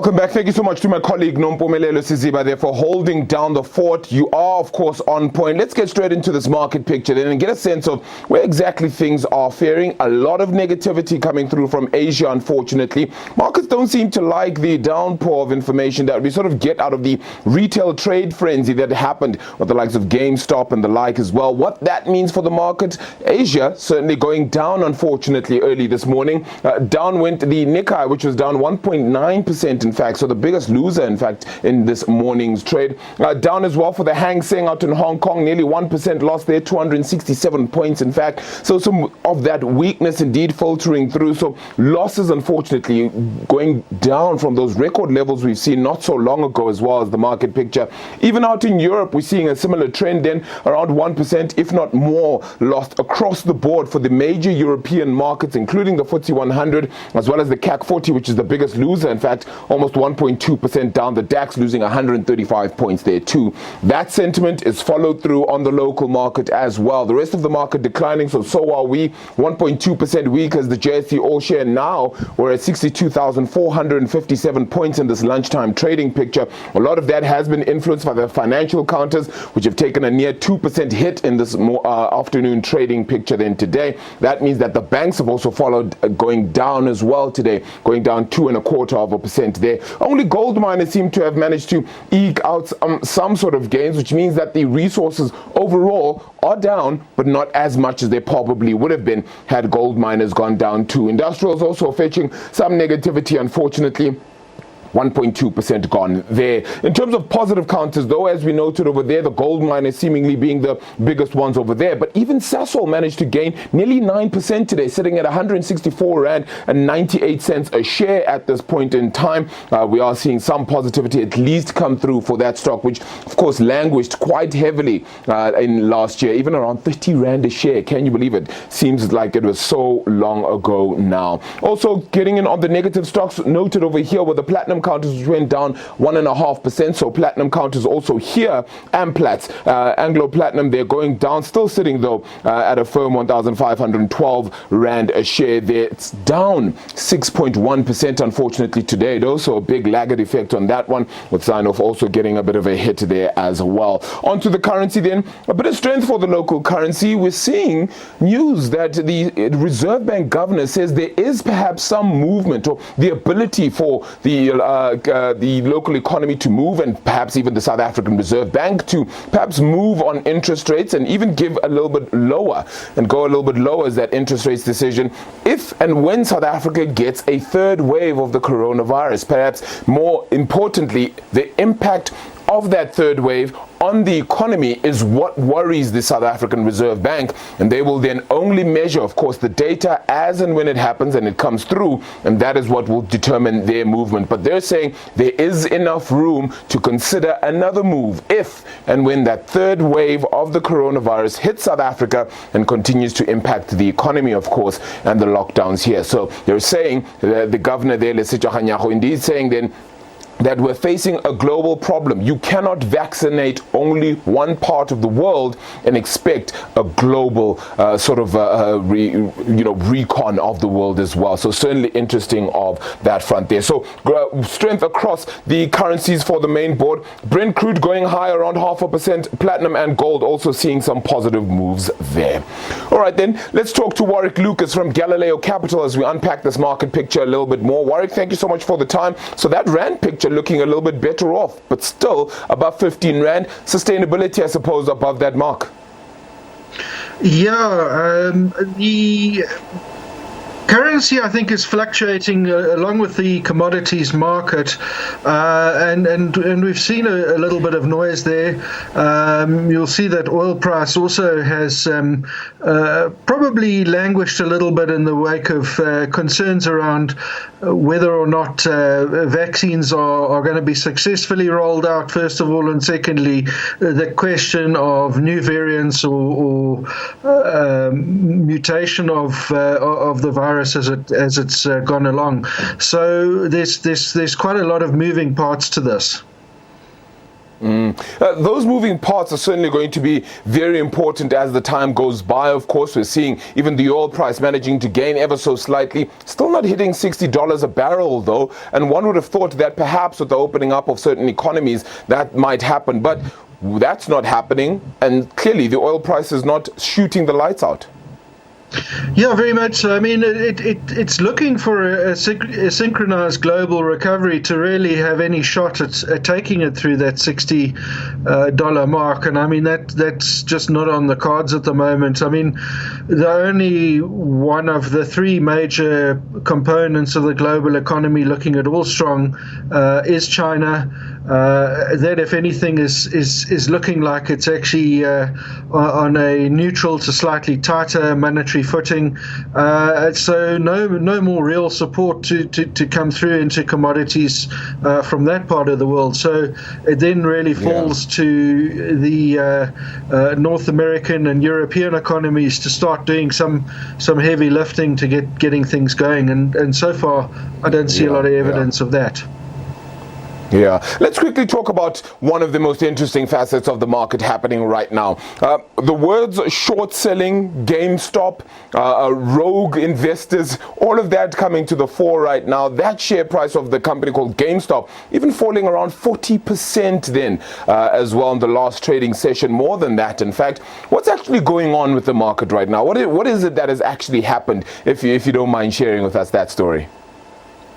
Welcome back. Thank you so much to my colleague Nompumelelo Siziba there for holding down the fort. You are, of course, on point. Let's get straight into this market picture then and get a sense of where exactly things are faring. A lot of negativity coming through from Asia, unfortunately. Markets don't seem to like the downpour of information that we sort of get out of the retail trade frenzy that happened with the likes of GameStop and the like as well. What that means for the market, Asia certainly going down, unfortunately, early this morning. Down went the Nikkei, which was down 1.9%. In fact, so the biggest loser, in fact, in this morning's trade. Down as well for the Hang Seng out in Hong Kong, nearly 1% loss there, 267 points, in fact. So some of that weakness indeed filtering through. So losses, unfortunately, going down from those record levels we've seen not so long ago as well as the market picture. Even out in Europe, we're seeing a similar trend then, around 1%, if not more, lost across the board for the major European markets, including the FTSE 100, as well as the CAC 40, which is the biggest loser, in fact, almost 1.2% down. The DAX losing 135 points there too. That sentiment is followed through on the local market as well. The rest of the market declining, so are we. 1.2% weak as the JSE All Share. Now we're at 62,457 points in this lunchtime trading picture. A lot of that has been influenced by the financial counters, which have taken a near 2% hit in this afternoon trading picture then today. That means that the banks have also followed going down as well today, going down 2.25% there. Only gold miners seem to have managed to eke out some sort of gains, which means that the resources overall are down, but not as much as they probably would have been had gold miners gone down too. Industrials also fetching some negativity, unfortunately. 1.2% gone there. In terms of positive counters, though, as we noted over there, the gold miners seemingly being the biggest ones over there. But even Sasol managed to gain nearly 9% today, sitting at 164 Rand and 98 cents a share at this point in time. We are seeing some positivity at least come through for that stock, which, of course, languished quite heavily in last year, even around 30 Rand a share. Can you believe it? Seems like it was so long ago now. Also, getting in on the negative stocks noted over here with the platinum counters, which went down 1.5%. So platinum counters also here. Amplats, Anglo Platinum, they're going down, still sitting though at a firm 1,512 Rand a share there. It's down 6.1% unfortunately today though, so a big laggard effect on that one, with Sign-Off also getting a bit of a hit there as well. Onto the currency then, a bit of strength for the local currency. We're seeing news that the Reserve Bank governor says there is perhaps some movement or the ability for the local economy to move, and perhaps even the South African Reserve Bank to perhaps move on interest rates and even give a little bit lower and go a little bit lower as that interest rates decision if and when South Africa gets a third wave of the coronavirus. Perhaps more importantly, the impact of that third wave on the economy is what worries the South African Reserve Bank, and they will then only measure, of course, the data as and when it happens and it comes through, and that is what will determine their movement. But they're saying there is enough room to consider another move if and when that third wave of the coronavirus hits South Africa and continues to impact the economy, of course, and the lockdowns here. So they're saying, the governor there, Lesitja Kganyago, indeed saying then that we're facing a global problem. You cannot vaccinate only one part of the world and expect a global recon of the world as well. So certainly interesting of that front there. So strength across the currencies for the main board. Brent crude going high around 0.5%. Platinum and gold also seeing some positive moves there. All right, then let's talk to Warwick Lucas from Galileo Capital as we unpack this market picture a little bit more. Warwick, thank you so much for the time. So that Rand picture looking a little bit better off, but still above 15 Rand. Sustainability, I suppose, above that mark. Yeah, the currency, I think, is fluctuating along with the commodities market, and we've seen a little bit of noise there. You'll see that oil price also has probably languished a little bit in the wake of concerns around whether or not vaccines are going to be successfully rolled out, first of all, and secondly, the question of new variants or mutation of the virus as it's gone along. So there's quite a lot of moving parts to this. Those moving parts are certainly going to be very important as the time goes by. Of course, we're seeing even the oil price managing to gain ever so slightly. Still not hitting $60 a barrel, though. And one would have thought that perhaps with the opening up of certain economies, that might happen. But that's not happening. And clearly, the oil price is not shooting the lights out. Yeah, very much so. I mean, it's looking for a synchronized global recovery to really have any shot at taking it through that $60 mark. And I mean, that's just not on the cards at the moment. I mean, the only one of the three major components of the global economy looking at all strong is China. That, if anything, is looking like it's actually on a neutral to slightly tighter monetary footing. So no more real support to come through into commodities from that part of the world. So it then really falls to the North American and European economies to start doing some heavy lifting to getting things going. And so far, I don't see a lot of evidence of that. Yeah. Let's quickly talk about one of the most interesting facets of the market happening right now. The words short selling, GameStop, rogue investors, all of that coming to the fore right now. That share price of the company called GameStop even falling around 40% then as well in the last trading session, more than that. In fact, what's actually going on with the market right now? What is it that has actually happened, if you don't mind sharing with us that story?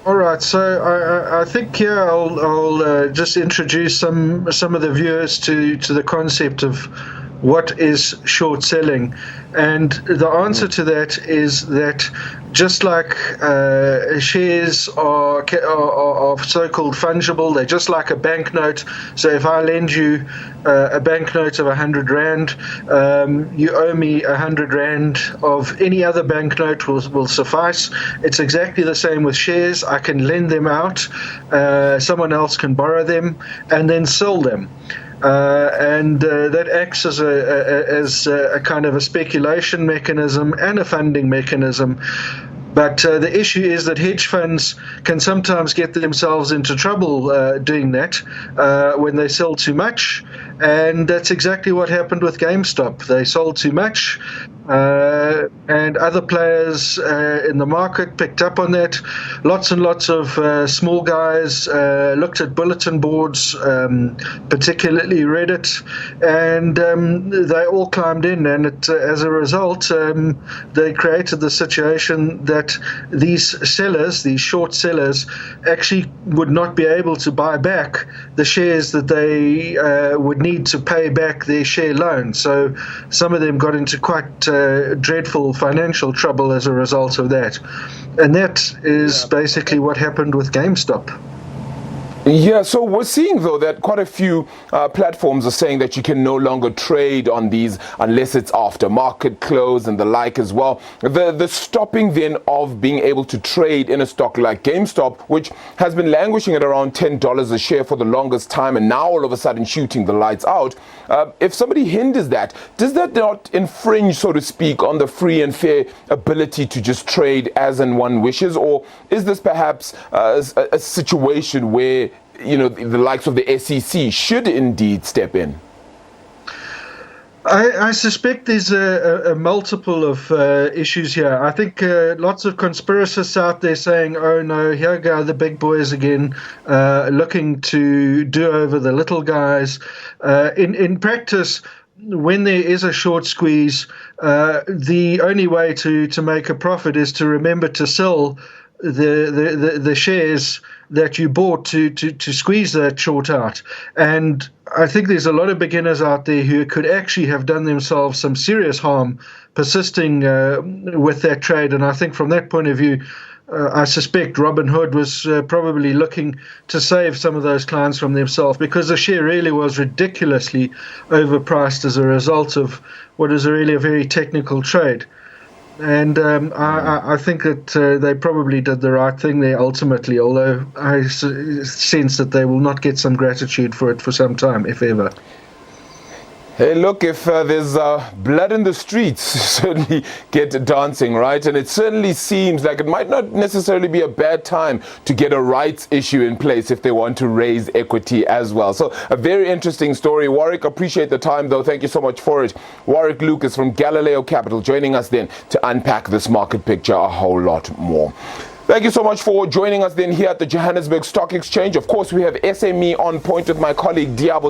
All right, so I think here I'll just introduce some of the viewers to the concept of what is short selling, and the answer to that is that just like shares are so-called fungible, they're just like a banknote. So if I lend you a banknote of 100 Rand, you owe me 100 Rand of any other banknote will suffice. It's exactly the same with shares. I can lend them out, someone else can borrow them, and then sell them. And that acts as a kind of a speculation mechanism and a funding mechanism. But the issue is that hedge funds can sometimes get themselves into trouble doing that when they sell too much. And that's exactly what happened with GameStop. They sold too much, and other players in the market picked up on that. Lots and lots of small guys looked at bulletin boards, particularly Reddit, and they all climbed in. And as a result, they created the situation that these sellers, these short sellers, actually would not be able to buy back the shares that they would need to pay back their share loan. So some of them got into quite dreadful financial trouble as a result of that. And that is basically what happened with GameStop. Yeah, so we're seeing, though, that quite a few platforms are saying that you can no longer trade on these unless it's after market close and the like as well. The stopping then of being able to trade in a stock like GameStop, which has been languishing at around $10 a share for the longest time and now all of a sudden shooting the lights out. If somebody hinders that, does that not infringe, so to speak, on the free and fair ability to just trade as and one wishes? Or is this perhaps a situation where the likes of the SEC should indeed step in? I suspect there's a multiple of issues here. I think lots of conspiracists out there saying, oh no, here go the big boys again, looking to do over the little guys. In practice, when there is a short squeeze, the only way to make a profit is to remember to sell the shares that you bought to squeeze that short out. And I think there's a lot of beginners out there who could actually have done themselves some serious harm persisting with that trade. And I think from that point of view, I suspect Robin Hood was probably looking to save some of those clients from themselves, because the share really was ridiculously overpriced as a result of what is really a very technical trade. And I think that they probably did the right thing there ultimately, although I sense that they will not get some gratitude for it for some time, if ever. Hey, look, if there's blood in the streets, certainly get dancing, right? And it certainly seems like it might not necessarily be a bad time to get a rights issue in place if they want to raise equity as well. So a very interesting story. Warwick, appreciate the time, though. Thank you so much for it. Warwick Lucas from Galileo Capital joining us then to unpack this market picture a whole lot more. Thank you so much for joining us then here at the Johannesburg Stock Exchange. Of course, we have SME on point with my colleague Diabo